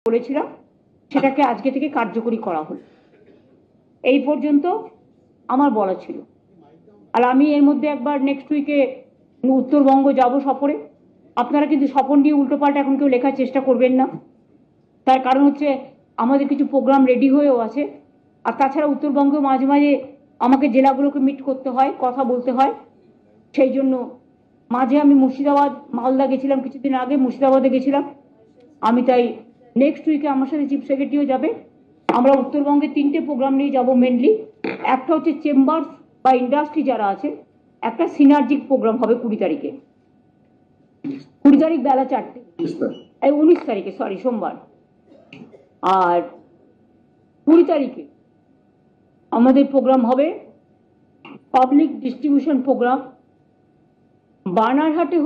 বলেছিলাম সেটাকে আজকে থেকে কার্যকরী করা হলো। এই পর্যন্ত আমার বলা ছিল। আর আমি এর মধ্যে একবার নেক্সট উইকে উত্তরবঙ্গ যাব সফরে। আপনারা কিন্তু সফর নিয়ে উল্টোপাল্টা এখন কেউ লেখার চেষ্টা করবেন না। তার কারণ হচ্ছে আমাদের কিছু প্রোগ্রাম রেডি হয়েও আছে। আর তাছাড়া উত্তরবঙ্গেও মাঝে মাঝে আমাকে জেলাগুলোকে মিট করতে হয়, কথা বলতে হয়। সেই জন্য মাঝে আমি মুর্শিদাবাদ মালদা গেছিলাম, কিছুদিন আগে মুর্শিদাবাদে গেছিলাম আমি। তাই নেক্সট উইকে আমার সাথে চিফ সেক্রেটারিও যাবে। আমরা উত্তরবঙ্গে 3টে প্রোগ্রাম নিয়ে যাব মেনলি। একটা হচ্ছে চেম্বার্স বা ইন্ডাস্ট্রি যারা আছে, একটা সিনার্জিক প্রোগ্রাম হবে 20 তারিখে, 20 তারিখ বেলা 4টে, 19 তারিখে সরি সোমবার। আর 20 তারিখে আমাদের প্রোগ্রাম হবে পাবলিক ডিস্ট্রিবিউশন প্রোগ্রাম। বানারহাটে